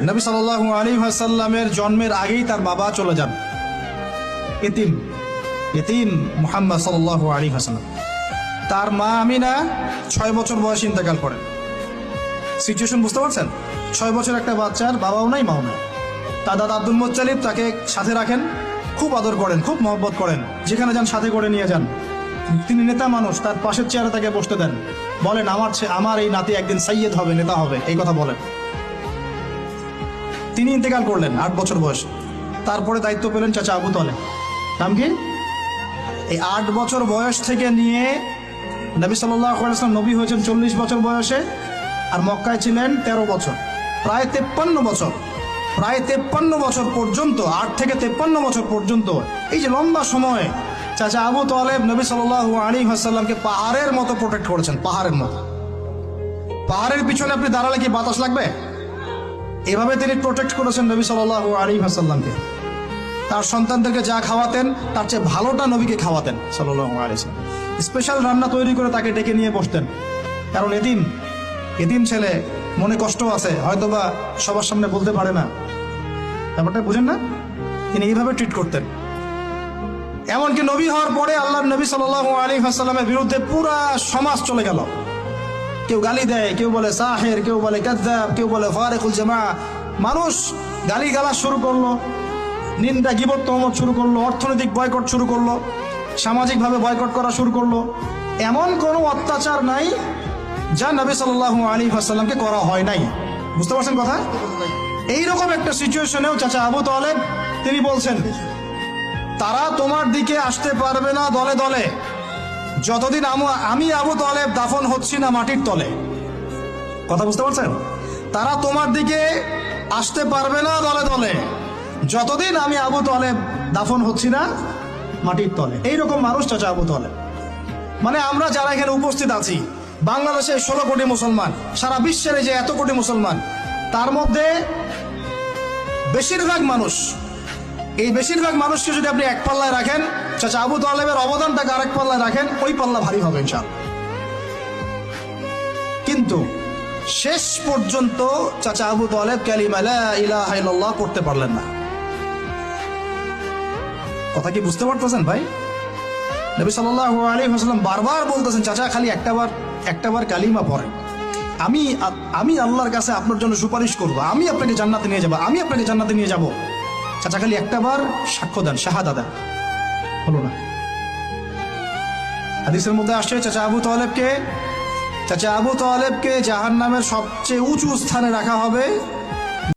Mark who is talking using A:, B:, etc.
A: নবী সাল্লাল্লাহু আলাইহি ওয়াসাল্লামের জন্মের আগেই তার বাবা চলে যান, ইতিম মুহাম্মদ সাল্লাল্লাহু আলাইহি ওয়াসাল্লাম। তার মা আমিনা 6 বছর বয়সে ইন্তেকাল করেন। সিচুয়েশন বুঝতে পারছেন? 6 বছর একটা বাচ্চার বাবাও নাই মাও নাই। তার দাদা আব্দুল মুত্তালিব তাকে সাথে রাখেন, খুব আদর করেন, খুব মহব্বত করেন, যেখানে যান সাথে করে নিয়ে যান। তিনি নেতা মানুষ, তার পাশের চেয়ারে তাকে বসতে দেন, বলেন আমার এই নাতি একদিন সাইয়্যেদ হবে, নেতা হবে, এই কথা বলেন। তিনি ইন্তেকাল করলেন 8 বছর বয়সে। তারপরে দায়িত্ব পেলেন চাচা আবু তালেব। নাম কি? এই 8 বছর বয়স থেকে নিয়ে নবী সাল্লাল্লাহু আলাইহি ওয়াসাল্লাম নবী হয়েছেন 40 বছর বয়সে, আর মক্কায় ছিলেন 13 বছর, প্রায় 53 বছর। প্রায় 53 বছর পর্যন্ত, 8 থেকে 53 বছর পর্যন্ত, এই যে লম্বা সময় চাচা আবু তালেব নবী সাল্লাল্লাহু আলাইহি ওয়াসাল্লামকে পাহাড়ের মতো প্রোটেক্ট করেছেন, পাহাড়ের মতো। পাহাড়ের পিছনে আপনি দাঁড়ালে কি বাতাস লাগবে? এভাবে তিনি প্রোটেক্ট করেছেন নবী সাল্লাল্লাহু আলাইহি ওয়াসাল্লামকে। তার সন্তানদেরকে যা খাওয়াতেন তার চেয়ে ভালোটা নবীকে খাওয়াতেন সাল্লাল্লাহু আলাইহি ওয়াসাল্লাম। স্পেশাল রান্না তৈরি করে তাকে ডেকে নিয়ে বসতেন, কারণ এতিম ছেলে, মনে কষ্ট আছে, হয়তোবা সবার সামনে বলতে পারে না, ব্যাপারটা বুঝেন না? তিনি এইভাবে ট্রিট করতেন। এমনকি নবী হওয়ার পরে আল্লাহর নবী সাল্লাল্লাহু আলাইহি ওয়াসাল্লামের বিরুদ্ধে পুরা সমাজ চলে গেল। কেউ গালি দেয়, কেউ বলে সাহের, কেউ বলে কাযযাব, কেউ বলে ফারিকুল জামা। মানুষ গালি গালা শুরু করলো, নিন্দা গীবত তহমত শুরু করলো, অর্থনৈতিক বয়কট শুরু করলো, সামাজিকভাবে বয়কট করা শুরু করলো। এমন কোনো অত্যাচার নাই যা নবী সাল্লাল্লাহু আলাইহি ওয়াসাল্লামকে করা হয় নাই। বুঝতে পারছেন কথা? এইরকম একটা সিচুয়েশনেও চাচা আবু তালেব তিনি বলছেন, তারা তোমার দিকে আসতে পারবে না দলে দলে যতদিন আমি আবু তালেব দাফন হচ্ছি না মাটির তলে। কথা বুঝতে পারছেন? তারা তোমার দিকে আসতে পারবে না দলে দলে যতদিন আমি আবু তালেব দাফন হচ্ছি না মাটির তলে। এইরকম মানুষ চাচা আবু তালেব। মানে আমরা যারা এখানে উপস্থিত আছি, বাংলাদেশে 16 কোটি মুসলমান, সারা বিশ্বের যে এত কোটি মুসলমান, তার মধ্যে বেশিরভাগ মানুষকে যদি আপনি এক পাল্লায় রাখেন, চাচা আবু তালেবের অবদানটাকে আরেক পাল্লায় রাখেন, ওই পাল্লা ভারী হবে ইনশাআল্লাহ। কিন্তু শেষ পর্যন্ত চাচা আবু তালেব কালিমা লা ইলাহা ইল্লাল্লাহ পড়তে পারলেন না। কথা কি বুঝতে পারতেছেন ভাই? নবী সাল্লাল্লাহু আলাইহি ওয়াসাল্লাম বারবার বলতেছেন, চাচা খালি একটাবার কালিমা পড়েন, আমি আল্লাহর কাছে আপনার জন্য সুপারিশ করব, আমি আপনাকে জান্নাতে নিয়ে যাব, চাচা খালি একটাবার সাক্ষ্য দেন, শাহাদা দেন। হলো না। হাদিসের মধ্যে আসছে চাচা আবু তালেবকে জাহান্নামের সবচেয়ে উঁচু স্থানে রাখা হবে